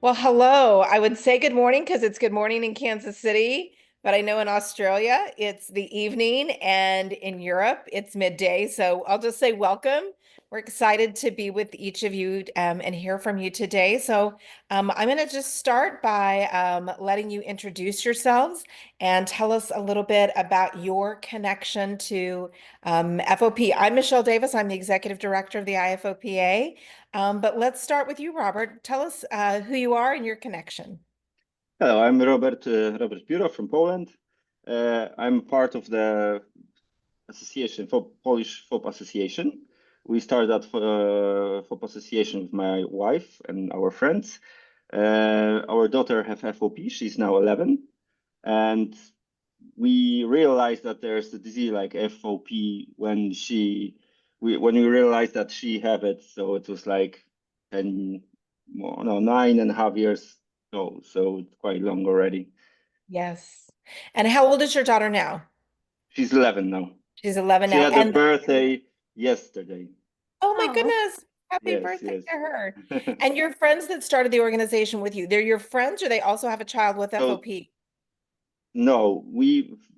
Well, hello. I would say good morning because it's good morning in Kansas City, but I know in Australia it's the evening and in Europe it's midday. So I'll just say welcome. We're excited to be with each of you and hear from you today. I'm going to just start by letting you introduce yourselves and tell us a little bit about your connection to FOP. I'm Michelle Davis. I'm the executive director of the IFOPA. But let's start with you, Robert. Tell us who you are and your connection. Hello, I'm Robert Pióro from Poland. I'm part of the association for Polish FOP Association. We started that FOP Association with my wife and our friends. Our daughter have FOP. She's now 11, and we realized that there's a disease like FOP when we realized that she have it. So it was like 10, well, no, 9.5 years old. So it's quite long already. Yes. And how old is your daughter now? She's 11 now. She's 11 She now. had her And birthday yesterday. oh my Oh, goodness, happy Yes, birthday yes. to her. And your friends that started the organization with you, they're your friends or they also have a child with So FOP? no,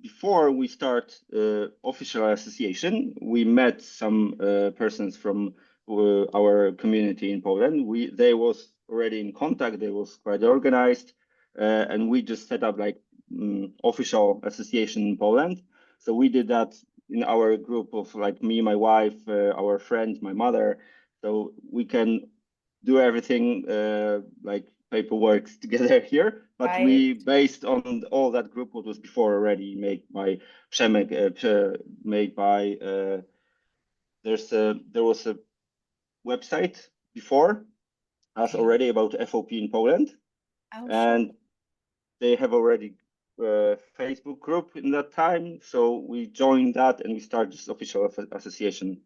before we start official association, we met some persons from our community in Poland. They was already in contact. They was quite organized, and we just set up like official association in Poland. So we did that in our group of like me, my wife, our friends, my mother. So we can do everything like paperwork together here, but Right. we based on all that group what was before already made by Przemek, made by there was a website before us Okay. already about FOP in Poland, Oh, sure. and they have already Facebook group in that time, so we joined that and we started this official association.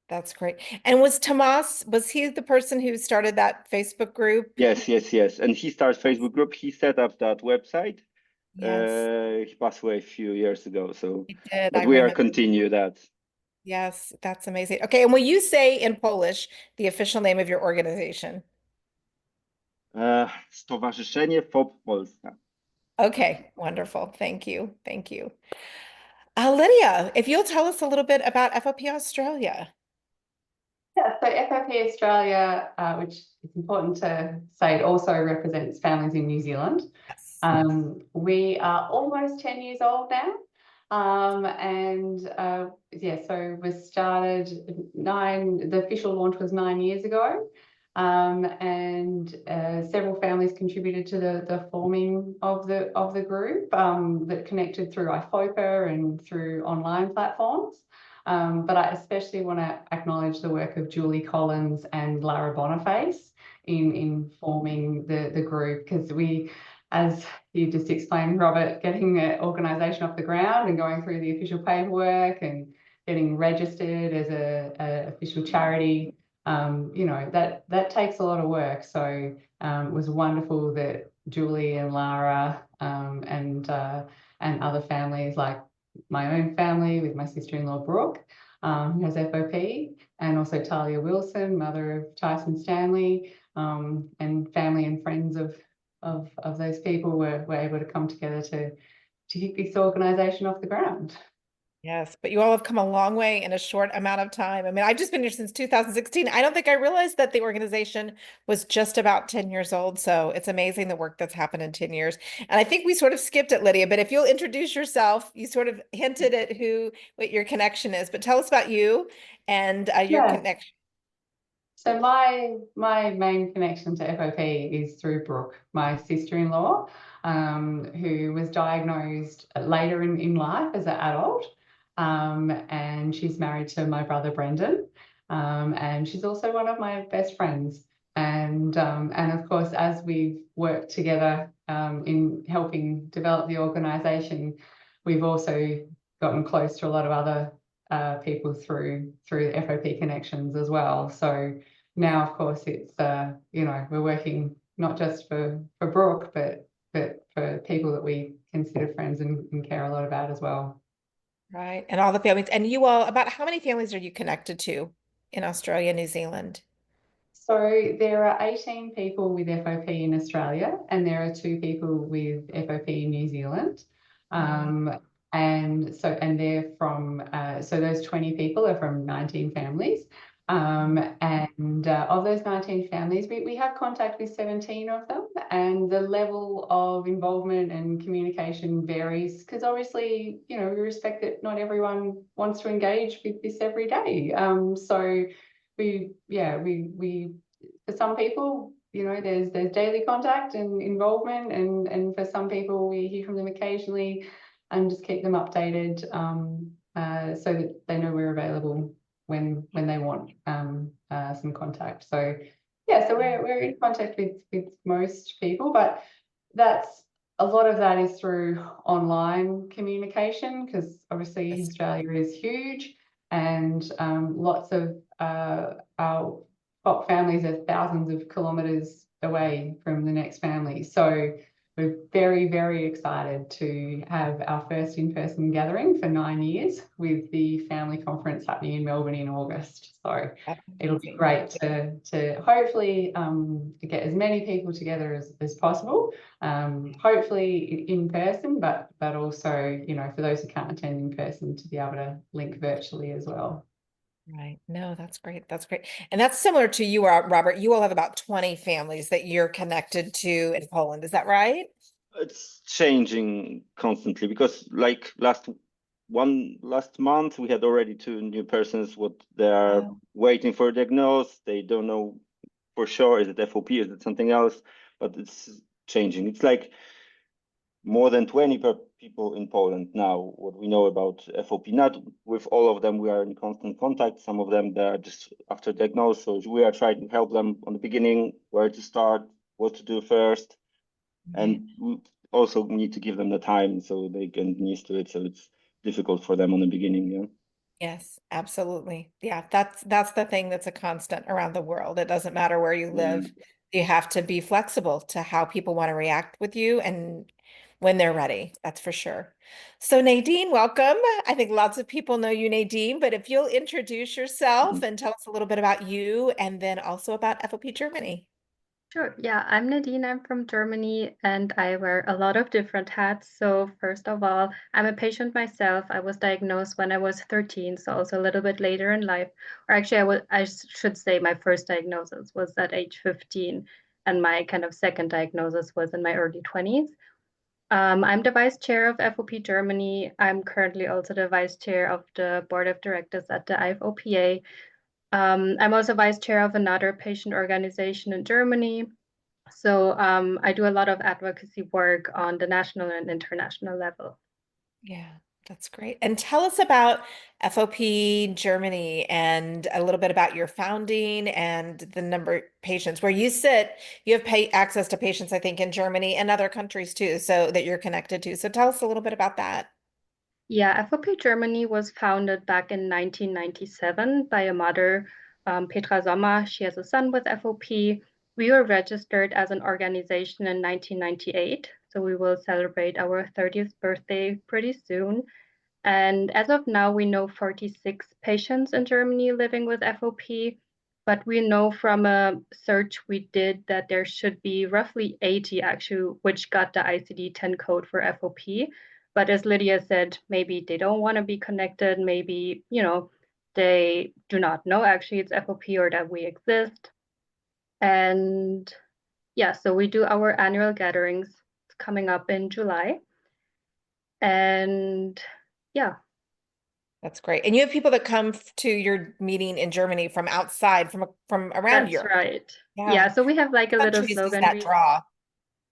That's great. And was Tomas, was he the person who started that Facebook group? Yes, yes, yes. And he started Facebook group. He set up that website. Yes, He passed away a few years ago, so he did. I but we are remember. continue that. Yes, that's amazing. Okay, and will you say in Polish the official name of your organization? Stowarzyszenie FOP Polska. Okay, wonderful. Thank you. Thank you. Lydia, if you'll tell us a little bit about FOP Australia. yeah. So FOP Australia, which is important to say, it also represents families in New Zealand. Yes. We are almost 10 years old now. Yeah, so we started the official launch was 9 years ago. Several families contributed to the forming of the group that connected through IFOPA and through online platforms. But I especially want to acknowledge the work of Julie Collins and Lara Boniface in forming the group, because as you just explained, Robert, getting an organisation off the ground and going through the official paperwork and getting registered as a official charity, that takes a lot of work. So it was wonderful that Julie and Lara and other families, like my own family with my sister-in-law Brooke, who has FOP, and also Talia Wilson, mother of Tyson Stanley, and family and friends of those people were able to come together to kick this organisation off the ground. Yes, but you all have come a long way in a short amount of time. I mean, I've just been here since 2016. I don't think I realized that the organization was just about 10 years old. So it's amazing the work that's happened in 10 years. And I think we sort of skipped it, Lydia, but if you'll introduce yourself, you sort of hinted at what your connection is, but tell us about you and your Yeah. connection. So my main connection to FOP is through Brooke, my sister-in-law, who was diagnosed later in life as an adult. And she's married to my brother Brendan. And she's also one of my best friends. And of course, as we've worked together in helping develop the organisation, we've also gotten close to a lot of other people through FOP connections as well. So now, of course, it's we're working not just for Brooke, but for people that we consider friends and care a lot about as well. Right. And all the families. And you all, about how many families are you connected to in Australia, New Zealand? So there are 18 people with FOP in Australia, and there are 2 people with FOP in New Zealand. And they're from, so those 20 people are from 19 families. Of those 19 families, we have contact with 17 of them, and the level of involvement and communication varies because obviously, we respect that not everyone wants to engage with this every day. So we for some people, there's daily contact and involvement, and for some people we hear from them occasionally and just keep them updated so that they know we're available when they want some contact. So so we're in contact with most people, but a lot of that is through online communication because obviously Australia is huge, and lots of our FOP families are thousands of kilometres away from the next family. So we're very, very excited to have our first in-person gathering for 9 years with the family conference happening in Melbourne in August. So it'll be great to hopefully get as many people together as possible, hopefully in person, but also, for those who can't attend in person, to be able to link virtually as well. Right. No, that's great. That's great. And that's similar to you, Robert. You all have about 20 families that you're connected to in Poland. Is that right? It's changing constantly because like last month we had already 2 new persons what they are waiting for a diagnosis. They don't know for sure, is it FOP, is it something else, but it's changing. It's like more than 20 people in Poland now, what we know about FOP. Not with all of them, we are in constant contact. Some of them, they are just after diagnosis. So we are trying to help them on the beginning, where to start, what to do first. And we also need to give them the time so they get used to it. So it's difficult for them on the beginning, yeah. Yes, absolutely. Yeah, that's the thing that's a constant around the world. It doesn't matter where you live. You have to be flexible to how people want to react with you and when they're ready, that's for sure. So Nadine, welcome. I think lots of people know you, Nadine, but if you'll introduce yourself and tell us a little bit about you and then also about FOP Germany. Sure. Yeah, I'm Nadine. I'm from Germany and I wear a lot of different hats. So first of all, I'm a patient myself. I was diagnosed when I was 13, so also a little bit later in life. Or actually, I should say my first diagnosis was at age 15, and my kind of second diagnosis was in my early 20s. I'm the vice chair of FOP Germany. I'm currently also the vice chair of the board of directors at the IFOPA. I'm also vice chair of another patient organization in Germany. So I do a lot of advocacy work on the national and international level. Yeah, that's great. And tell us about FOP Germany and a little bit about your founding and the number of patients. Where you sit, you have access to patients, I think, in Germany and other countries too, so that you're connected to. So tell us a little bit about that. Yeah, FOP Germany was founded back in 1997 by a mother, Petra Sommer. She has a son with FOP. We were registered as an organization in 1998, so we will celebrate our 30th birthday pretty soon. And as of now, we know 46 patients in Germany living with FOP, but we know from a search we did that there should be roughly 80 actually, which got the ICD-10 code for FOP. But as Lydia said, maybe they don't want to be connected. Maybe, they do not know actually it's FOP or that we exist. And yeah, so we do our annual gatherings coming up in July. And yeah. That's great. And you have people that come to your meeting in Germany from outside, from around Europe. That's right. Yeah, so we have like a little slogan. That draw.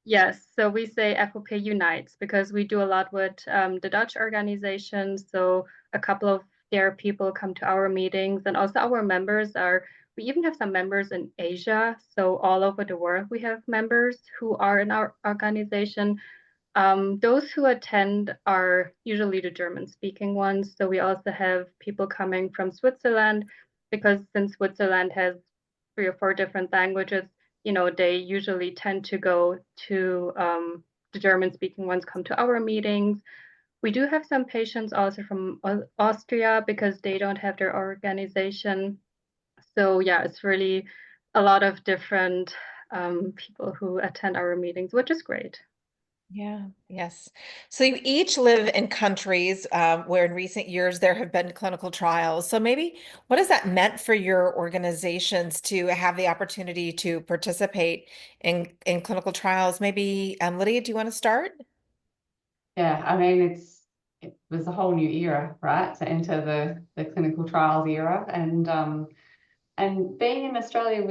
Yes, so we say FOP Unites because we do a lot with the Dutch organizations. So a couple of their people come to our meetings, and also our members we even have some members in Asia. So all over the world, we have members who are in our organization. Those who attend are usually the German-speaking ones. So we also have people coming from Switzerland, because since Switzerland has 3 or 4 different languages, they usually tend to go to the German-speaking ones come to our meetings. We do have some patients also from Austria because they don't have their organization. So yeah, it's really a lot of different people who attend our meetings, which is great. Yeah, yes. So you each live in countries where in recent years there have been clinical trials. So maybe what has that meant for your organizations to have the opportunity to participate in clinical trials? Maybe Lydia, do you want to start? Yeah, I mean, it was a whole new era, right, to enter the clinical trials era. And being in Australia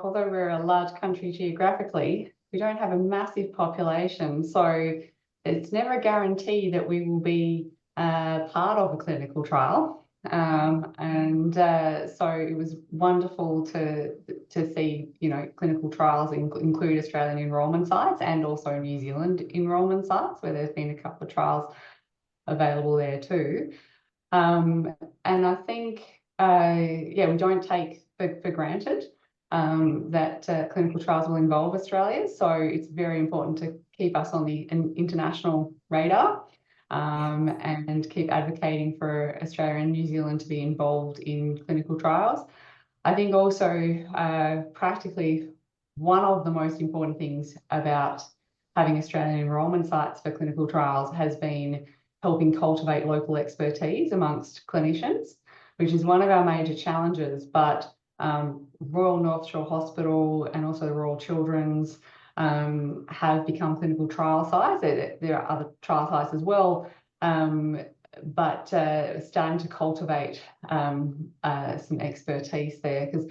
although we're a large country geographically, we don't have a massive population. So it's never a guarantee that we will be part of a clinical trial. So it was wonderful to see, clinical trials include Australian enrolment sites and also New Zealand enrolment sites, where there's been a couple of trials available there too. And I think, we don't take for granted that clinical trials will involve Australia. So it's very important to keep us on the international radar and keep advocating for Australia and New Zealand to be involved in clinical trials. I think also practically one of the most important things about having Australian enrolment sites for clinical trials has been helping cultivate local expertise amongst clinicians, which is one of our major challenges. But Royal North Shore Hospital and also the Royal Children's have become clinical trial sites. There are other trial sites as well, but starting to cultivate some expertise there, because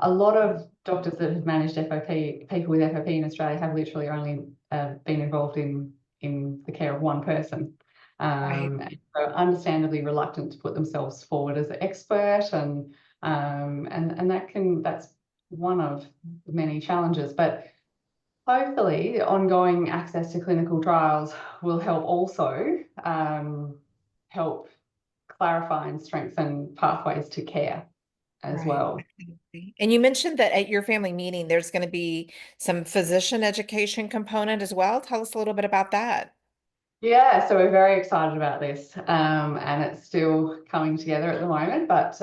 a lot of doctors that have managed FOP, people with FOP in Australia, have literally only been involved in the care of one person. Right. So understandably reluctant to put themselves forward as an expert, and that's one of many challenges. But hopefully the ongoing access to clinical trials will help also help clarify and strengthen pathways to care as well. Absolutely. And you mentioned that at your family meeting, there's going to be some physician education component as well. Tell us a little bit about that. Yeah, so we're very excited about this, and it's still coming together at the moment, but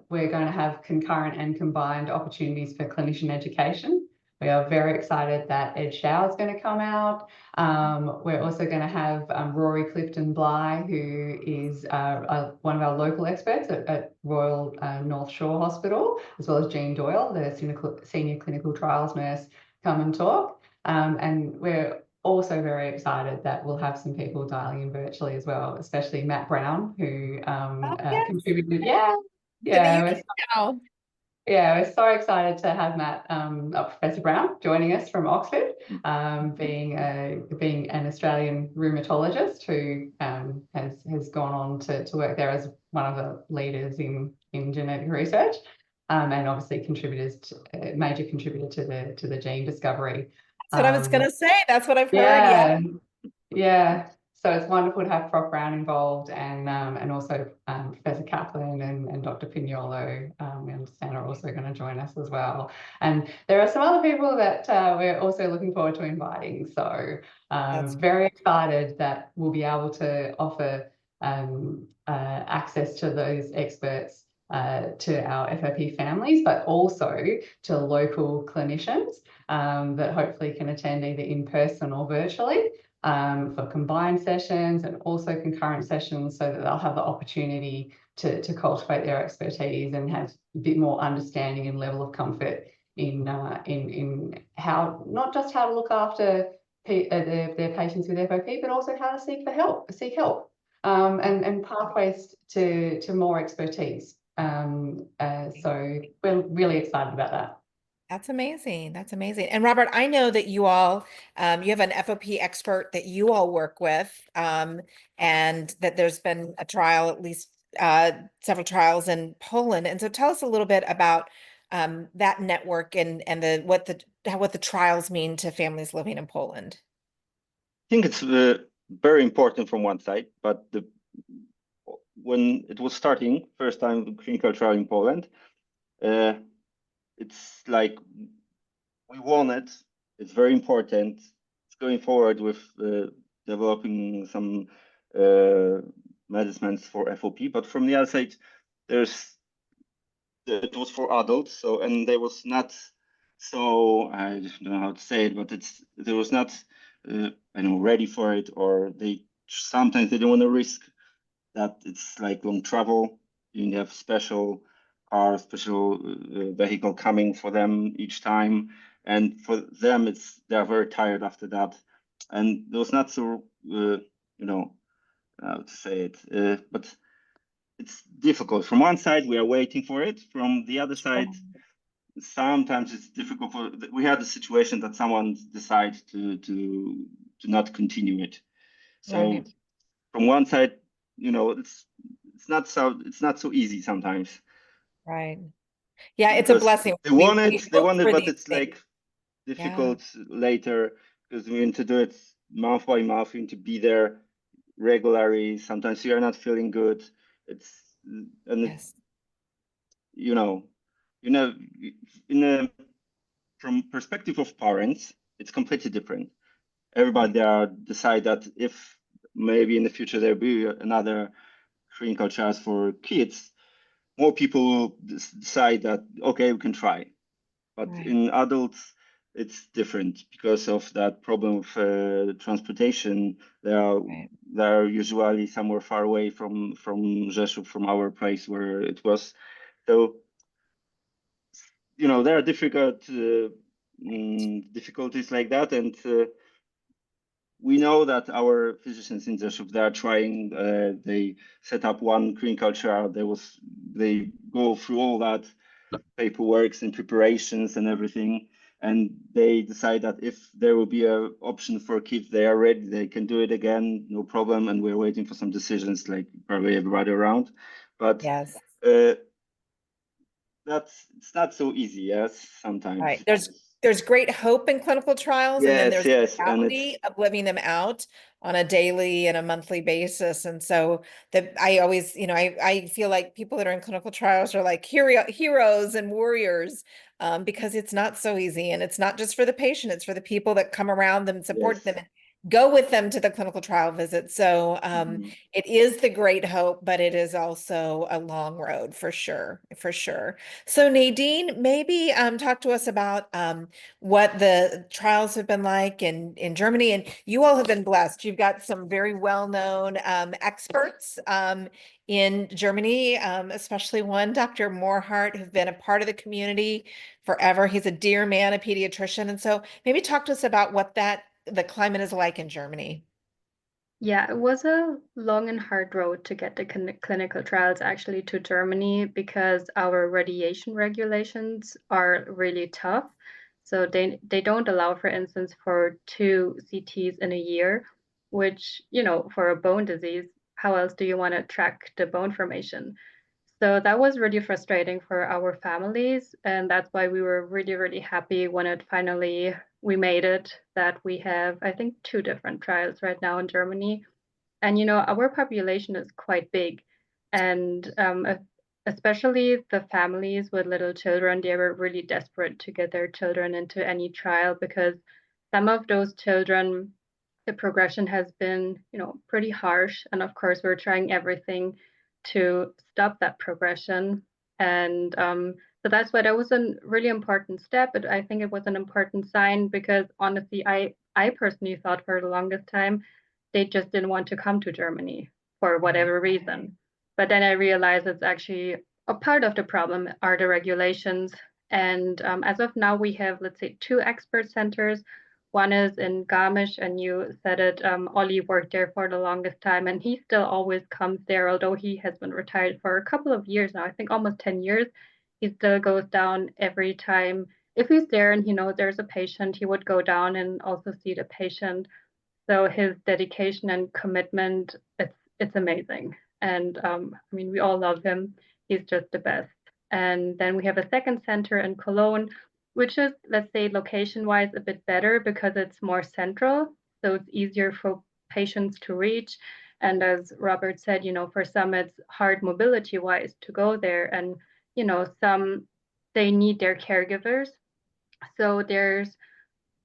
we're going to have concurrent and combined opportunities for clinician education. We are very excited that Ed Shao is going to come out. We're also going to have Rory Clifton-Bly, who is one of our local experts at Royal North Shore Hospital, as well as Jean Doyle, the senior clinical trials nurse, come and talk. And we're also very excited that we'll have some people dialing in virtually as well, especially Matt Brown, who Yes. contributed. In the UK now. We're so excited to have Matt, Professor Brown, joining us from Oxford, being an Australian rheumatologist who has gone on to work there as one of the leaders in genetic research, and obviously major contributor to the gene discovery. That's what I was going to say. That's what I've heard. Yeah. So it's wonderful to have Prof. Brown involved, and also Professor Kaplan and Dr. Pignolo, we understand, are also going to join us as well. And there are some other people that we're also looking forward to inviting. So very excited that we'll be able to offer access to those experts to our FOP families, but also to local clinicians that hopefully can attend either in person or virtually for combined sessions and also concurrent sessions, so that they'll have the opportunity to cultivate their expertise and have a bit more understanding and level of comfort in how, not just how to look after their patients with FOP, but also how to seek help and pathways to more expertise. So we're really excited about that. That's amazing. That's amazing. And Robert, I know that you all, you have an FOP expert that you all work with, and that there's been a trial, at least several trials in Poland. And so tell us a little bit about that network and what the trials mean to families living in Poland. I think it's very important from one side, but when it was starting, first time the clinical trial in Poland, it's like we won it. It's very important. It's going forward with developing some medicines for FOP, but from the other side, it was for adults. So, and there was not so I don't know how to say it, but they was not ready for it, or sometimes they don't want to risk that it's like long travel. You have special car, special vehicle coming for them each time, and for them they're very tired after that, and it was not so how to say it, but it's difficult. From one side, we are waiting for it. From the other side, sometimes it's difficult. We had a situation that someone decided to not continue it. So from one side, it's not so easy sometimes. Right. Yeah, it's a Because blessing. they want it, hope for but these it's things. like difficult later, because we need to do it month by month. We need to be there regularly. Sometimes you are not feeling good. Yes. From perspective of parents, it's completely different. Everybody there decide that if maybe in the future there will be another clinical trials for kids, more people will decide that, okay, we can try. But in adults, it's different because of that problem of transportation. They are usually somewhere far away from Rzeszów, from our place where it was. So, there are difficulties like that, and we know that our physicians in Rzeszów, they are trying. They set up one clinical trial. They go through all that paperwork and preparations and everything, and they decide that if there will be an option for kids, they are ready. They can do it again, no problem. And we're waiting for some decisions, like probably everybody around. But Yes. It's not so easy, yes, sometimes. Right. There's great hope in clinical trials, and then there's the reality of living them out on a daily and a monthly basis. And so I always, I feel like people that are in clinical trials are like heroes and warriors, because it's not so easy, and it's not just for the patient, it's for the people that come around them and support them and go with them to the clinical trial visit. So it is the great hope, but it is also a long road for sure, for sure. So Nadine, maybe talk to us about what the trials have been like in Germany. And you all have been blessed. You've got some very well-known experts in Germany, especially one, Dr. Morhart, who've been a part of the community forever. He's a dear man, a pediatrician. And so maybe talk to us about what the climate is like in Germany. Yeah, it was a long and hard road to get the clinical trials actually to Germany, because our radiation regulations are really tough. So they don't allow, for instance, for 2 CTs in a year, which, for a bone disease, how else do you want to track the bone formation? So that was really frustrating for our families. And that's why we were really, really happy when we made it, that we have, I think, 2 different trials right now in Germany. And, our population is quite big. And especially the families with little children, they were really desperate to get their children into any trial, because some of those children, the progression has been, pretty harsh. And of course, we're trying everything to stop that progression. And so that's why that was a really important step. But I think it was an important sign, because honestly, I personally thought for the longest time they just didn't want to come to Germany for whatever reason. But then I realized it's actually a part of the problem are the regulations. And as of now, we have, let's say, 2 expert centers. One is in Garmisch, and you said it, Ollie worked there for the longest time, and he still always comes there, although he has been retired for a couple of years now, I think almost 10 years. He still goes down every time. If he's there and he knows there's a patient, he would go down and also see the patient. So his dedication and commitment, it's amazing. And we all love him. He's just the best. And then we have a second center in Cologne, which is, let's say, location-wise a bit better, because it's more central. So it's easier for patients to reach. And as Robert said, for some it's hard mobility-wise to go there. And, some, they need their caregivers. So there's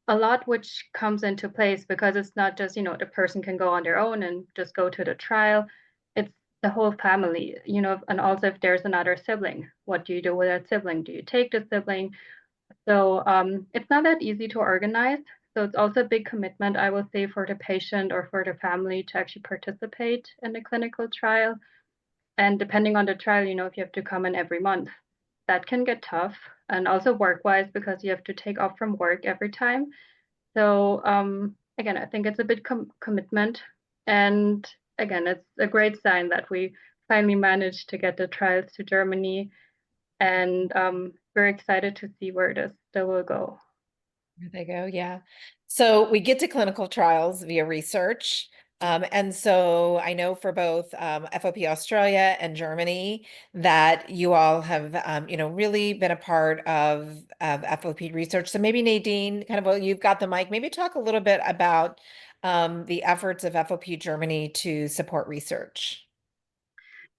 a lot which comes into place, because it's not just, the person can go on their own and just go to the trial. It's the whole family, and also if there's another sibling, what do you do with that sibling? Do you take the sibling? So it's not that easy to organize. So it's also a big commitment, I would say, for the patient or for the family to actually participate in the clinical trial. And depending on the trial, you know, if you have to come in every month, that can get tough. And also work-wise, because you have to take off from work every time. So again, I think it's a big commitment. And again, it's a great sign that we finally managed to get the trials to Germany. And we're excited to see where this still will go. There they go. Yeah. So we get to clinical trials via research. And so I know for both FOP Australia and Germany that you all have, you know, really been a part of FOP research. So maybe Nadine, kind of, well, you've got the mic. Maybe talk a little bit about the efforts of FOP Germany to support research.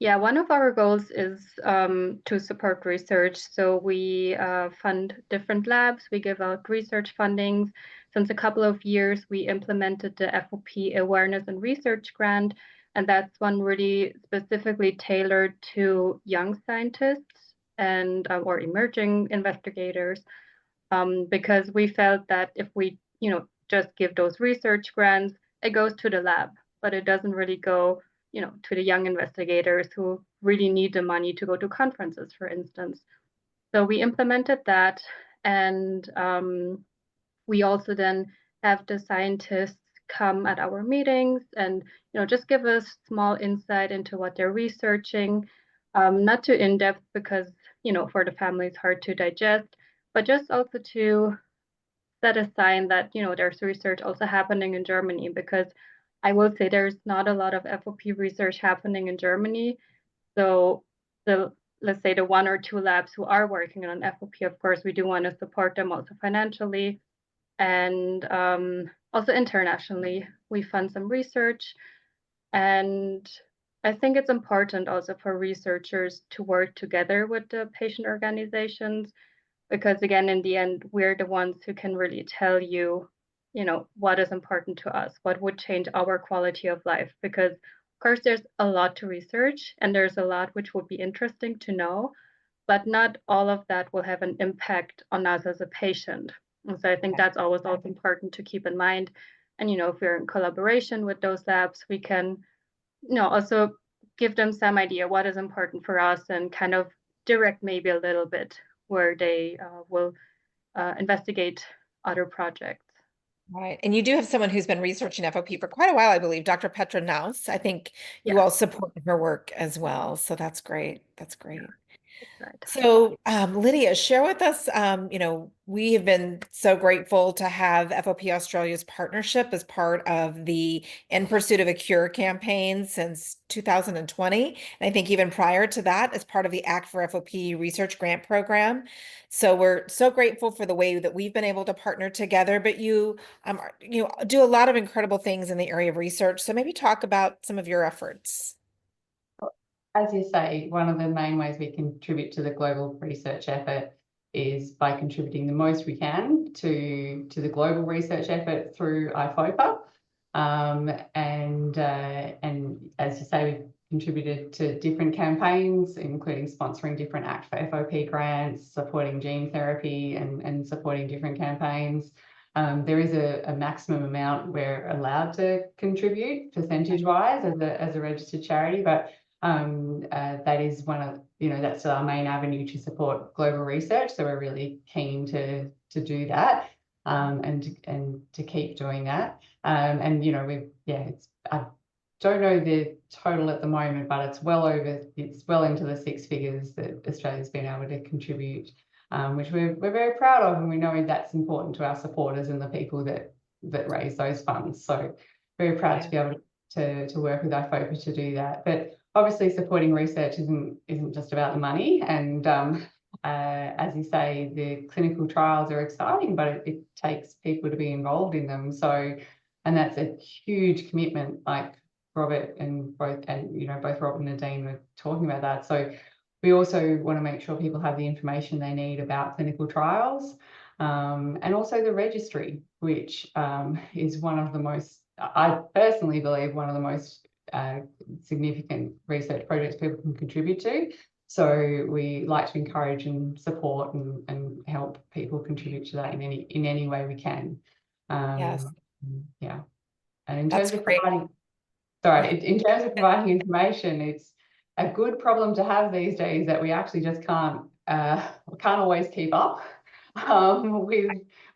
Yeah, one of our goals is to support research. So we fund different labs, we give out research fundings. Since a couple of years, we implemented the FOP Awareness and Research Grant, and that's one really specifically tailored to young scientists and or emerging investigators, because we felt that if we, you know, just give those research grants, it goes to the lab, but it doesn't really go, you know, to the young investigators who really need the money to go to conferences, for instance. So we implemented that, and we also then have the scientists come at our meetings and, you know, just give us small insight into what they're researching, not too in depth because, you know, for the family it's hard to digest, but just also to set a sign that, you know, there's research also happening in Germany, because I will say there's not a lot of FOP research happening in Germany. So the, let's say the one or two labs who are working on FOP, of course, we do want to support them also financially, and also internationally. We fund some research, and I think it's important also for researchers to work together with the patient organizations, because again, in the end, we're the ones who can really tell you, you know, what is important to us, what would change our quality of life. Because of course, there's a lot to research and there's a lot which would be interesting to know, but not all of that will have an impact on us as a patient. And so I think that's always also important to keep in mind. And, you know, if we're in collaboration with those labs, we can, you know, also give them some idea what is important for us and kind of direct maybe a little bit where they will investigate other projects. Right. And you do have someone who's been researching FOP for quite a while, I believe, Dr. Petra Naus. I think you all support her work as well. So that's great. That's great. Right. So, Lydia, share with us, you know, we have been so grateful to have FOP Australia's partnership as part of the In Pursuit of a Cure campaign since 2020. And I think even prior to that, as part of the Act for FOP research grant program. So we're so grateful for the way that we've been able to partner together, but you do a lot of incredible things in the area of research. So maybe talk about some of your efforts. As you say, one of the main ways we contribute to the global research effort is by contributing the most we can to the global research effort through IFOPA. And as you say, we've contributed to different campaigns, including sponsoring different Act for FOP grants, supporting gene therapy, and supporting different campaigns. There is a maximum amount we're allowed to contribute percentage-wise as a registered charity, but that is one of, you know, that's our main avenue to support global research. So we're really keen to do that, and to keep doing that. And you know, I don't know the total at the moment, but it's well into the six figures that Australia's been able to contribute, which we're very proud of, and we know that's important to our supporters and the people that raise those funds. So very proud to be able to work with IFOPA to do that. But obviously, supporting research isn't just about the money. And as you say, the clinical trials are exciting, but it takes people to be involved in them. So, and that's a huge commitment. Like Robert and both Robert and Nadine were talking about that. So we also want to make sure people have the information they need about clinical trials, and also the registry, which is one of the most, I personally believe, one of the most significant research projects people can contribute to. So we like to encourage and support and help people contribute to that in any way we can. Yes, Yeah. And in that's terms of great. providing, sorry, in terms of providing information, it's a good problem to have these days that we actually just can't always keep up with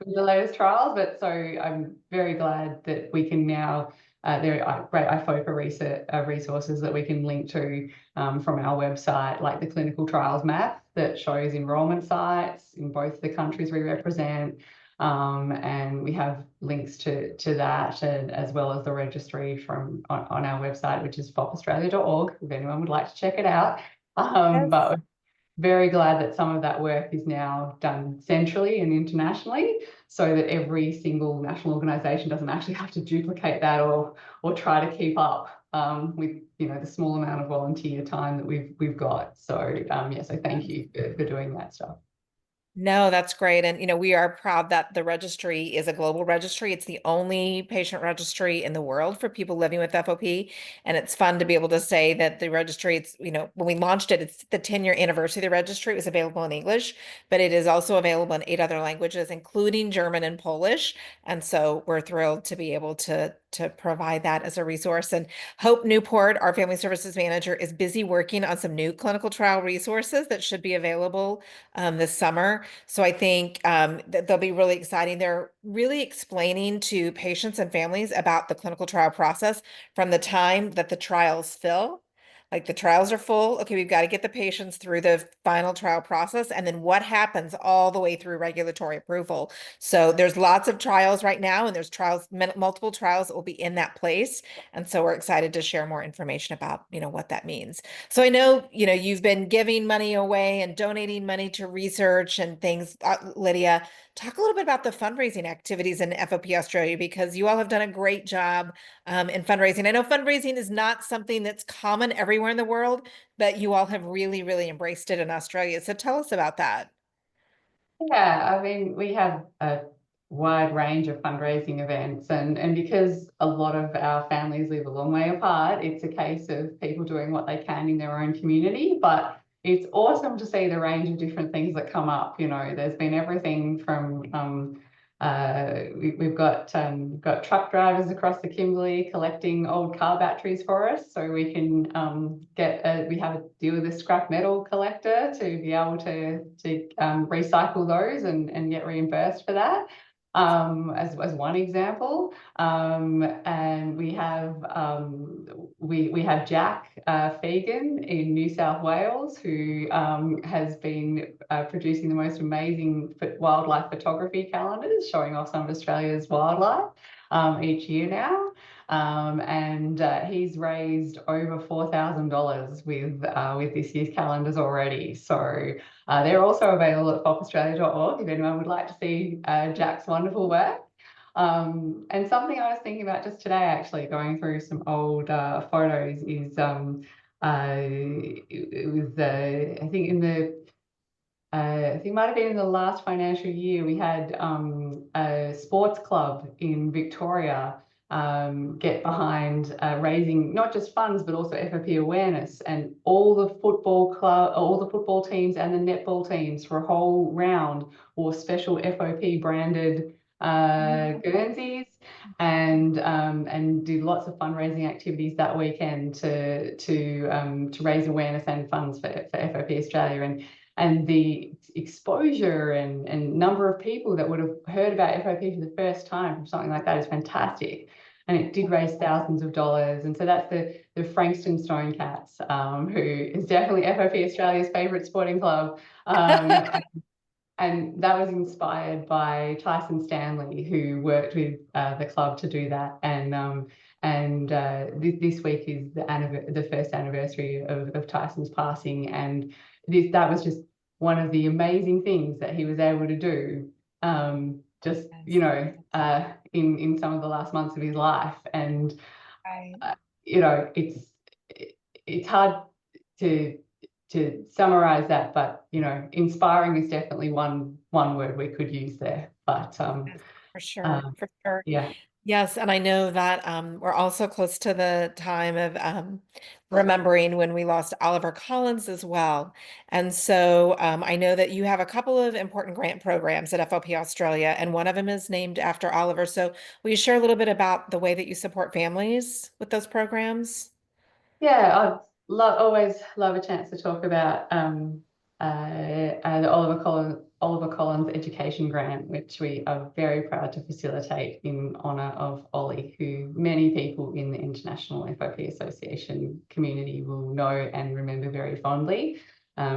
the latest trials. But so I'm very glad that we can now, there are great IFOPA resources that we can link to from our website, like the clinical trials map that shows enrolment sites in both the countries we represent. And we have links to that, and as well as the registry on our website, which is fopaustralia.org, if anyone would like to check it out. Yes. But we're very glad that some of that work is now done centrally and internationally, so that every single national organisation doesn't actually have to duplicate that or try to keep up with the small amount of volunteer time that we've got. So yeah, so thank you for doing that stuff. No, that's great. And, we are proud that the registry is a global registry. It's the only patient registry in the world for people living with FOP. And it's fun to be able to say that the registry, it's, when we launched it, it's the 10-year anniversary of the registry. It was available in English, but it is also available in 8 other languages, including German and Polish. And so we're thrilled to be able to provide that as a resource. And Hope Newport, our family services manager, is busy working on some new clinical trial resources that should be available this summer. So I think that they'll be really exciting. They're really explaining to patients and families about the clinical trial process from the time that the trials fill. Like the trials are full. Okay, we've got to get the patients through the final trial process, and then what happens all the way through regulatory approval. So there's lots of trials right now, and there's multiple trials that will be in that place. And so we're excited to share more information about, what that means. So I know, you've been giving money away and donating money to research and things. Lydia, talk a little bit about the fundraising activities in FOP Australia, because you all have done a great job in fundraising. I know fundraising is not something that's common everywhere in the world, but you all have really, really embraced it in Australia. So tell us about that. Yeah, I mean, we have a wide range of fundraising events, and because a lot of our families live a long way apart, it's a case of people doing what they can in their own community. But it's awesome to see the range of different things that come up. There's been everything from we've got truck drivers across the Kimberley collecting old car batteries for us, so we can we have a deal with a scrap metal collector to be able to recycle those and get reimbursed for that. As one example, and we have Jack Fegan in New South Wales, who has been producing the most amazing wildlife photography calendars showing off some of Australia's wildlife each year now. And he's raised over $4,000 with this year's calendars already. So they're also available at fopaustralia.org if anyone would like to see Jack's wonderful work. And something I was thinking about just today, actually, going through some old photos, is it was I think it might have been in the last financial year, we had a sports club in Victoria get behind raising not just funds but also FOP awareness, and all the football teams and the netball teams for a whole round wore special FOP branded Guernseys, and did lots of fundraising activities that weekend to raise awareness and funds for FOP Australia. And the exposure and number of people that would have heard about FOP for the first time from something like that is fantastic. And it did raise thousands of dollars. And so that's the Frankston Stone Cats, who is definitely FOP Australia's favourite sporting club. And that was inspired by Tyson Stanley, who worked with the club to do that. And this week is the first anniversary of Tyson's passing, and that was just one of the amazing things that he was able to do, in some of the last months of his life. And it's hard to summarize that, but inspiring is definitely one word we could use there. But for sure. Yeah. Yes, and I know that we're also close to the time of remembering when we lost Oliver Collins as well. And so I know that you have a couple of important grant programs at FOP Australia, and one of them is named after Oliver. So will you share a little bit about the way that you support families with those programs? Yeah, always love a chance to talk about the Oliver Collins Education Grant, which we are very proud to facilitate in honour of Ollie, who many people in the International FOP Association community will know and remember very fondly.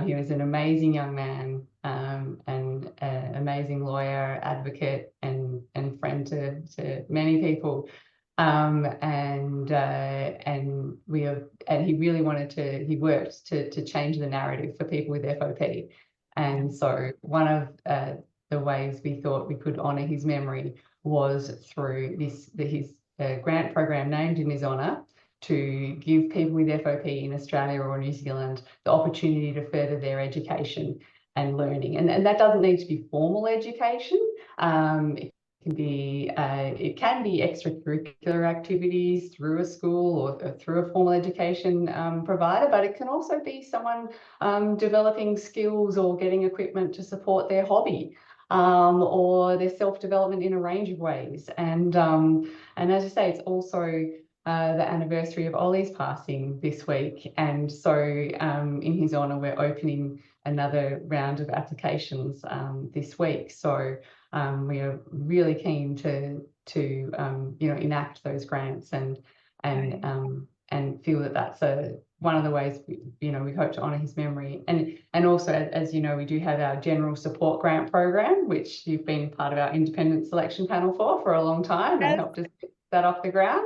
He was an amazing young man, and an amazing lawyer, advocate, and friend to many people. And he really he worked to change the narrative for people with FOP. And so one of the ways we thought we could honour his memory was through his grant program named in his honour, to give people with FOP in Australia or New Zealand the opportunity to further their education and learning. And that doesn't need to be formal education. It can be extracurricular activities through a school or through a formal education provider, but it can also be someone developing skills or getting equipment to support their hobby, or their self-development in a range of ways. And as I say, it's also the anniversary of Ollie's passing this week, and so in his honour, we're opening another round of applications this week. So we are really keen to enact those grants and feel that that's one of the ways we hope to honour his memory. And also, as you know, we do have our general support grant program, which you've been part of our independent selection panel for a long time, and helped us get that off the ground.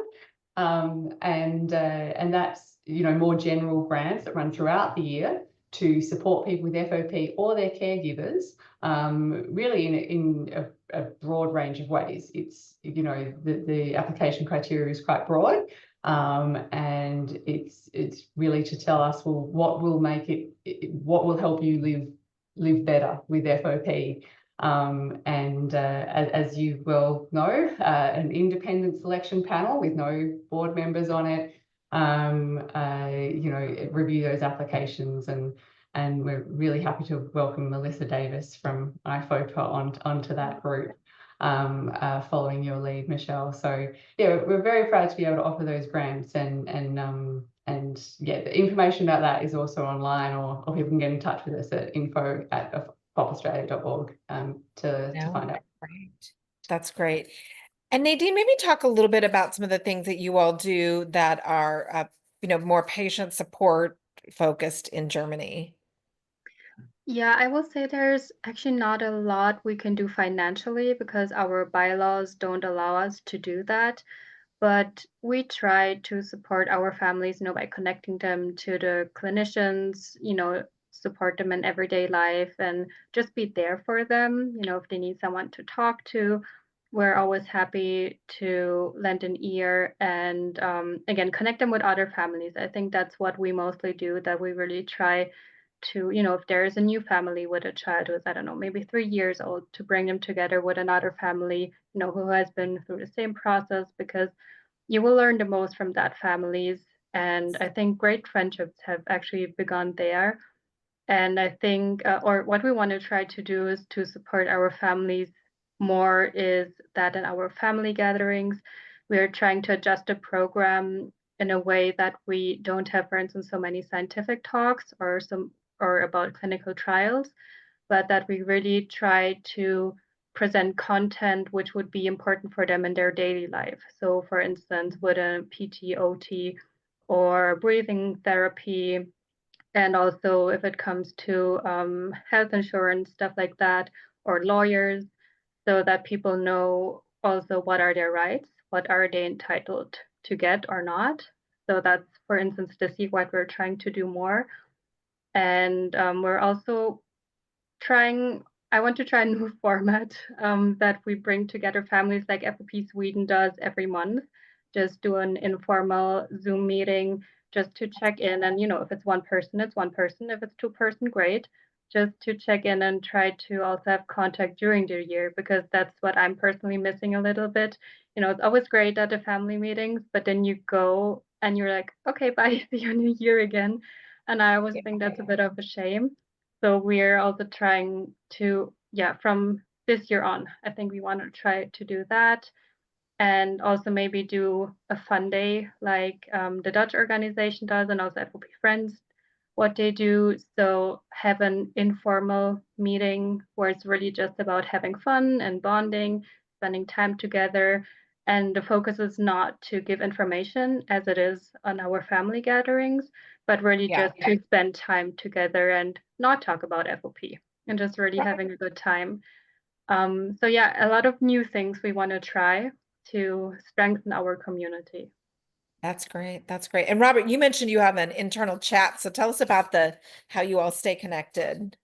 And that's more general grants that run throughout the year to support people with FOP or their caregivers, really in a broad range of ways. It's the application criteria is quite broad, and it's really to tell us, well, what will help you live better with FOP. As you well know, an independent selection panel with no board members on it, review those applications, and we're really happy to welcome Melissa Davis from IFOPA onto that group, following your lead, Michelle. So yeah, we're very proud to be able to offer those grants, and yeah, the information about that is also online, or people can get in touch with us at info@fopaustralia.org to find out. Great. That's great. And Nadine, maybe talk a little bit about some of the things that you all do that are, more patient support focused in Germany. Yeah, I will say there's actually not a lot we can do financially because our bylaws don't allow us to do that. But we try to support our families, by connecting them to the clinicians, support them in everyday life and just be there for them. If they need someone to talk to, we're always happy to lend an ear and, again, connect them with other families. I think that's what we mostly do, that we really try to, if there is a new family with a child who's, I don't know, maybe 3 years old, to bring them together with another family, who has been through the same process, because you will learn the most from that families. And I think great friendships have actually begun there. And I think, or what we want to try to do is to support our families more, is that in our family gatherings, we are trying to adjust the program in a way that we don't have, for instance, so many scientific talks or about clinical trials, but that we really try to present content which would be important for them in their daily life. So for instance, with a PT, OT, or breathing therapy, and also if it comes to health insurance, stuff like that, or lawyers, so that people know also what are their rights, what are they entitled to get or not. So that's, for instance, what we're trying to do more. And we're also I want to try a new format that we bring together families like FOP Sweden does every month. Just do an informal Zoom meeting just to check in. And, if it's one person, it's one person. If it's two person, great. just to check in and try to also have contact during the year, because that's what I'm personally missing a little bit. You know, it's always great at the family meetings, but then you go and you're like, okay, bye, see you in a year again. And I always think that's a bit of a shame. So we're also trying to, yeah, from this year on, I think we want to try to do that, and also maybe do a fun day like the Dutch organization does, and also FOP Friends, what they do. So have an informal meeting where it's really just about having fun and bonding, spending time together. And the focus is not to give information as it is on our family gatherings, but really just to spend time together and not talk about FOP and just really having a good time. So yeah, a lot of new things we want to try to strengthen our community. That's great. That's great. And Robert, you mentioned you have an internal chat. So tell us about how you all stay connected.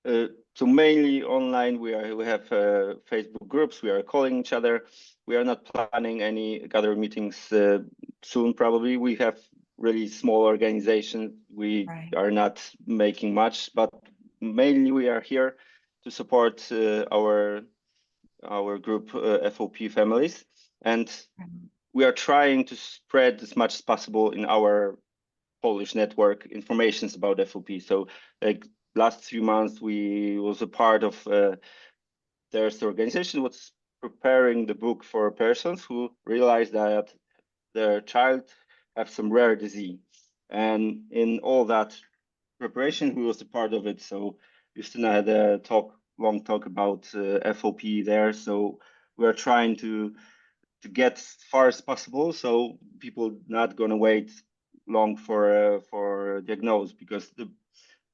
So mainly online, we have Facebook groups. We are calling each other. We are not planning any gathering meetings soon. Probably we have really small organization. We are not making much, but mainly we are here to support our group FOP families, and we are trying to spread as much as possible in our Polish network informations about FOP. So like last few months, we was a part of there's the organization was preparing the book for persons who realized that their child have some rare disease. And in all that preparation, we was a part of it. So Justina had a long talk about FOP there. So we're trying to get as far as possible, so people not gonna wait long for diagnose, because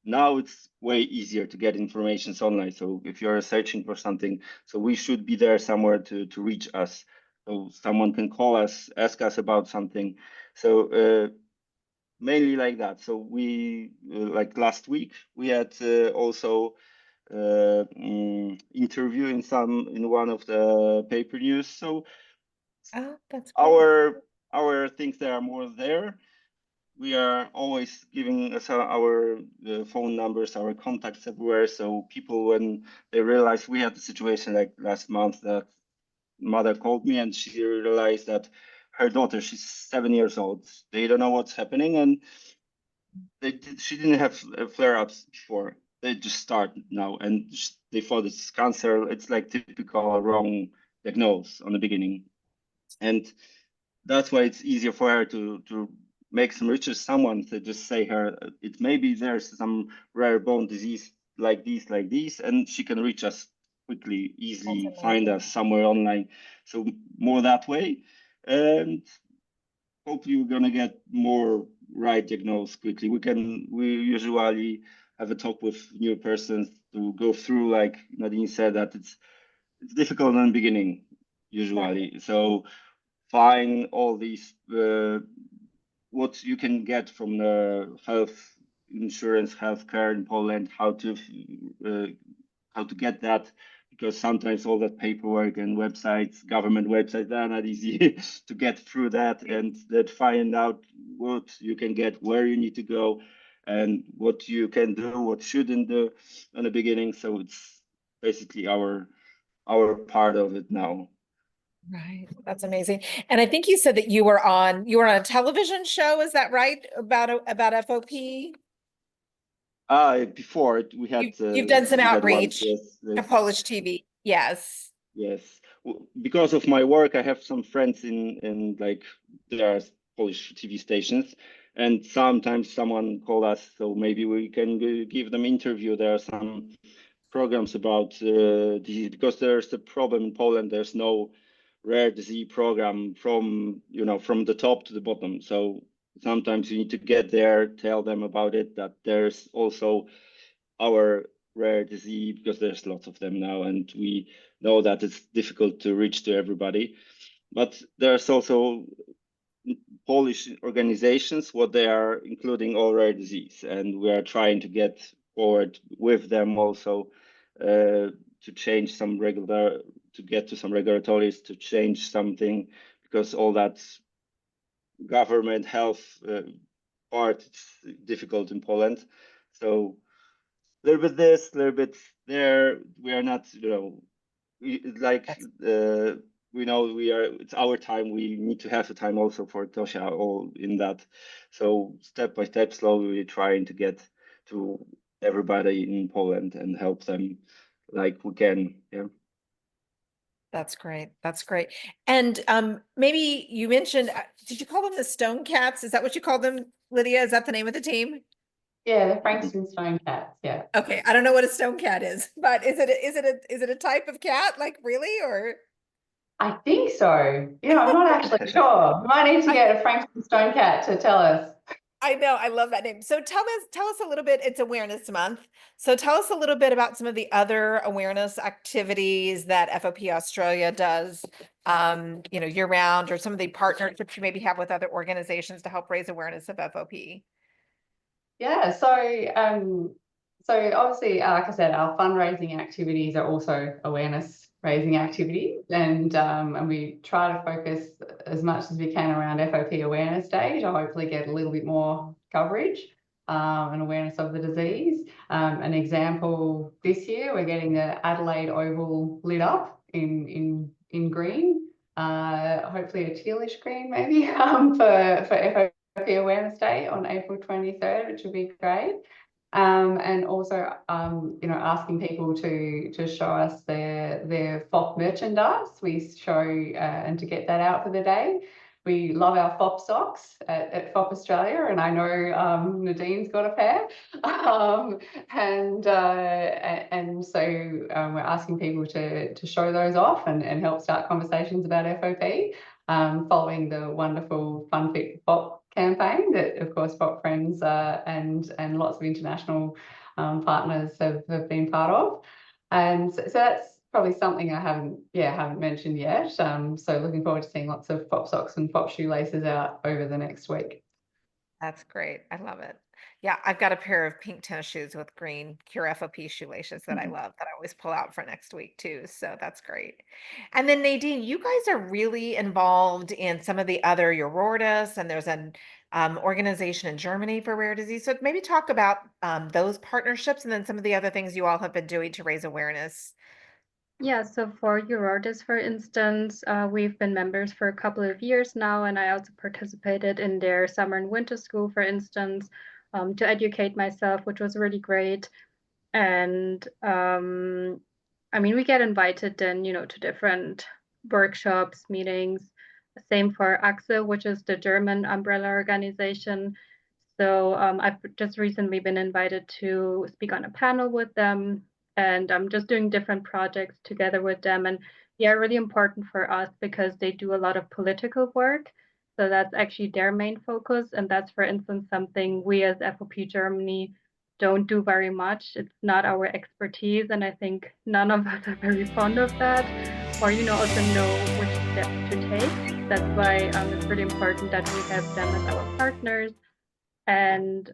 now it's way easier to get information online. So if you're searching for something, so we should be there somewhere to reach us. So someone can call us, ask us about something. So mainly like that. So we like last week we had also interview in one of the paper news. So that's great. our things that are more there. We are always giving us our phone numbers, our contacts everywhere. So people, when they realize we had the situation like last month, that mother called me and she realized that her daughter, she's 7 years old, they don't know what's happening, and she didn't have flare-ups before. They just start now, and they thought it's cancer. It's like typical wrong diagnose on the beginning, and that's why it's easier for her to make some research. Someone to just say her it maybe there's some rare bone disease like this, and she can reach us quickly, easily find us somewhere online. So more that way, and hopefully we're gonna get more right diagnose quickly. We usually have a talk with new persons to go through, like Nadine said, that it's difficult in the beginning usually. So find all these what you can get from the health insurance, healthcare in Poland, how to get that, because sometimes all that paperwork and websites, government websites, are not easy to get through that, and that find out what you can get, where you need to go, and what you can do, what shouldn't do in the beginning. So it's basically our part of it now. Right. That's amazing. And I think you said that you were on a television show, is that right? About FOP? Before we had You've done some outreach to Polish TV. Yes. Yes. Because of my work, I have some friends in like there are Polish TV stations, and sometimes someone call us, so maybe we can give them interview. There are some programs about disease, because there's a problem in Poland. There's no rare disease program from the top to the bottom. So sometimes you need to get there, tell them about it, that there's also our rare disease, because there's lots of them now, and we know that it's difficult to reach to everybody. But there's also Polish organizations, what they are including all rare disease, and we are trying to get forward with them also to change to get to some regulatories, to change something, because all that government health part, it's difficult in Poland. So little bit this, a little bit there. We are not, you know, we know it's our time. We need to have the time also for Tosia, all in that. So step by step, slowly trying to get to everybody in Poland and help them like we can. Yeah. That's great. That's great. And maybe you mentioned, did you call them the Stone Cats? Is that what you call them, Lydia? Is that the name of the team? Yeah, the Frankston Stone Cats. Yeah. Okay, I don't know what a stone cat is, but is it a type of cat? Like really, or? I think so. You know, I'm not actually sure. We might need to get a Frankston Stone Cat to tell us. I know, I love that name. So tell us a little bit, it's Awareness Month. So tell us a little bit about some of the other awareness activities that FOP Australia does, you know, year round, or some of the partnerships you maybe have with other organizations to help raise awareness of FOP. Yeah, so obviously, like I said, our fundraising activities are also awareness raising activities, and we try to focus as much as we can around FOP Awareness Day to hopefully get a little bit more coverage and awareness of the disease. An example this year, we're getting the Adelaide Oval lit up in green, hopefully a tealish green maybe for FOP Awareness Day on April 23rd, which would be great. And also, you know, asking people to show us their FOP merchandise. We show and to get that out for the day. We love our FOP socks at FOP Australia, and I know Nadine's got a pair. And so we're asking people to show those off and help start conversations about FOP, following the wonderful Fun Fit FOP campaign that, of course, FOP Friends and lots of international partners have been part of. And so that's probably something I haven't mentioned yet. So looking forward to seeing lots of FOP socks and FOP shoelaces out over the next week. That's great. I love it. Yeah, I've got a pair of pink tennis shoes with green Cure FOP shoelaces that I love, that I always pull out for next week too. So that's great. And then Nadine, you guys are really involved in some of the other Urortis, and there's an organization in Germany for rare disease. So maybe talk about those partnerships and then some of the other things you all have been doing to raise awareness. Yeah, so for Urortis, for instance, we've been members for a couple of years now, and I also participated in their summer and winter school, for instance, to educate myself, which was really great. And I mean, we get invited then, you know, to different workshops, meetings. Same for AXE, which is the German umbrella organization. So I've just recently been invited to speak on a panel with them, and I'm just doing different projects together with them. And yeah, really important for us because they do a lot of political work. So that's actually their main focus. And that's, for instance, something we as FOP Germany don't do very much. It's not our expertise. And I think none of us are very fond of that, or, you know, also know which steps to take. That's why it's really important that we have them as our partners. And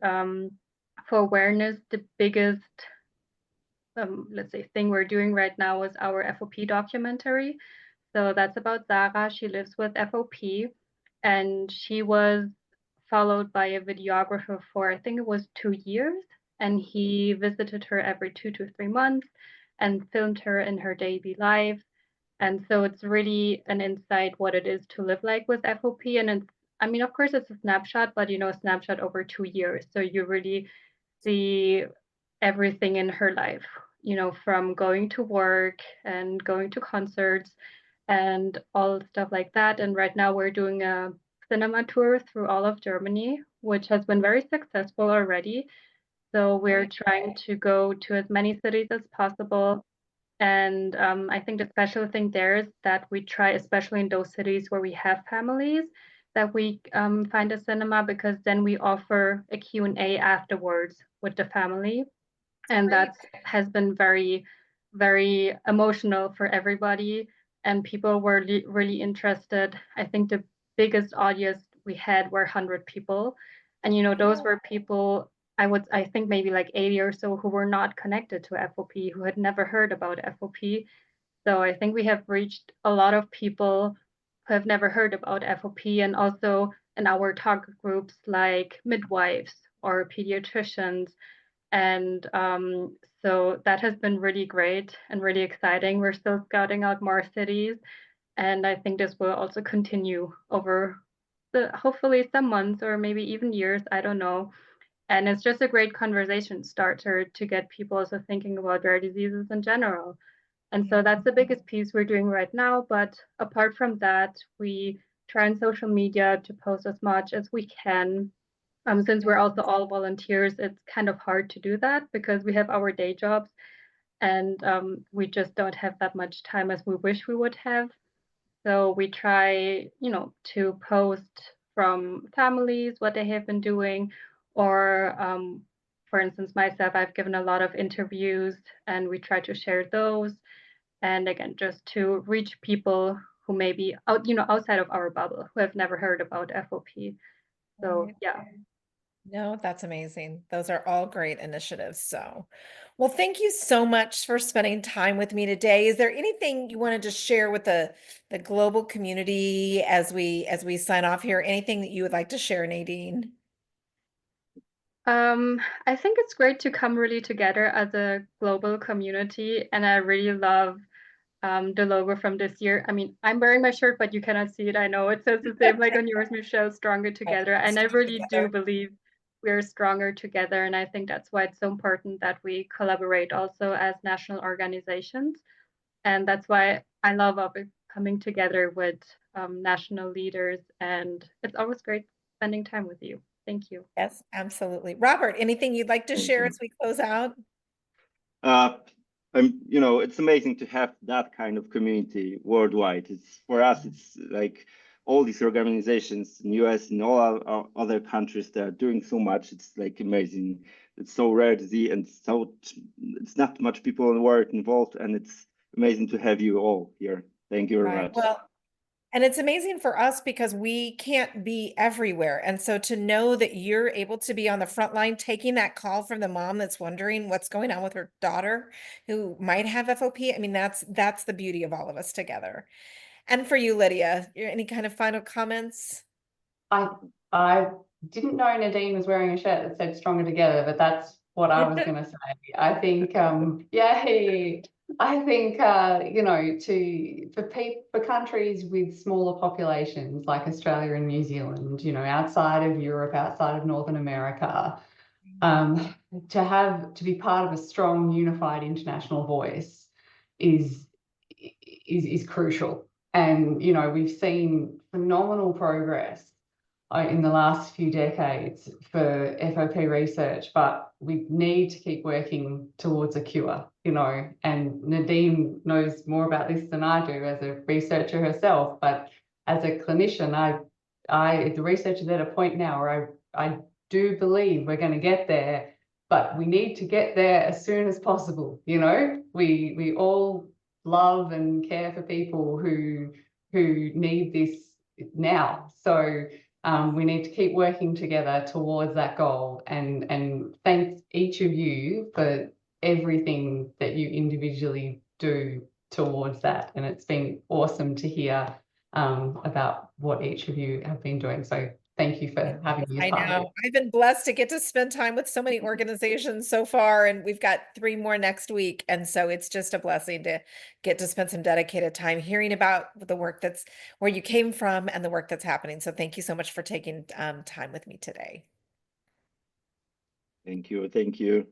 for awareness, the biggest, let's say, thing we're doing right now is our FOP documentary. So that's about Zara. She lives with FOP, and she was followed by a videographer for, I think it was 2 years. And he visited her every 2 to 3 months and filmed her in her daily life. And so it's really an insight what it is to live like with FOP. And it's, I mean, of course, it's a snapshot, but, you know, a snapshot over 2 years. So you really see everything in her life, you know, from going to work and going to concerts and all stuff like that. And right now we're doing a cinema tour through all of Germany, which has been very successful already. So we're trying to go to as many cities as possible. And I think the special thing there is that we try, especially in those cities where we have families, that we find a cinema, because then we offer a Q&A afterwards with the family. And that has been very, very emotional for everybody. And people were really interested. I think the biggest audience we had were 100 people. And, you know, those were people, I think maybe like 80 or so, who were not connected to FOP, who had never heard about FOP. So I think we have reached a lot of people who have never heard about FOP, and also in our target groups like midwives or pediatricians. And so that has been really great and really exciting. We're still scouting out more cities, and I think this will also continue over hopefully some months or maybe even years, I don't know. And it's just a great conversation starter to get people also thinking about rare diseases in general. And so that's the biggest piece we're doing right now. But apart from that, we try on social media to post as much as we can. Since we're also all volunteers, it's kind of hard to do that because we have our day jobs, and we just don't have that much time as we wish we would have. So we try, to post from families what they have been doing, or for instance, myself, I've given a lot of interviews, and we try to share those. And again, just to reach people who may be outside of our bubble, who have never heard about FOP. So yeah. No, that's amazing. Those are all great initiatives. So, well, thank you so much for spending time with me today. Is there anything you wanted to share with the global community as we sign off here? Anything that you would like to share, Nadine? I think it's great to come really together as a global community, and I really love the logo from this year. I mean, I'm wearing my shirt, but you cannot see it. I know it says the same like on yours, Michelle, stronger together. And I really do believe we're stronger together. And I think that's why it's so important that we collaborate also as national organizations. And that's why I love coming together with national leaders. And it's always great spending time with you. Thank you. Yes, absolutely. Robert, anything you'd like to Thank share you. as we close out? It's amazing to have that kind of community worldwide. It's for us, it's like all these organizations in US and all our other countries that are doing so much. It's like amazing. It's so rare to see, and it's not much people in the world involved, and it's amazing to have you all here. Thank you very much. Well, and it's amazing for us because we can't be everywhere. And so to know that you're able to be on the front line, taking that call from the mom that's wondering what's going on with her daughter who might have FOP. I mean, that's the beauty of all of us together. And for you, Lydia, any kind of final comments? I didn't know Nadine was wearing a shirt that said "Stronger Together," but that's what I was going to say. I think, yay! I think for countries with smaller populations like Australia and New Zealand, outside of Europe, outside of Northern America, to be part of a strong, unified international voice is crucial. And we've seen phenomenal progress in the last few decades for FOP research, but we need to keep working towards a cure, and Nadine knows more about this than I do as a researcher herself, but as a clinician, the research is at a point now where I do believe we're going to get there, but we need to get there as soon as possible. We all love and care for people who need this now. So we need to keep working together towards that goal, and thanks each of you for everything that you individually do towards that. And it's been awesome to hear about what each of you have been doing. So thank you for having me. I know. I've been blessed to get to spend time with so many organizations so far, and we've got 3 more next week. And so it's just a blessing to get to spend some dedicated time hearing about the work that's where you came from and the work that's happening. So thank you so much for taking time with me today. Thank you. Thank you.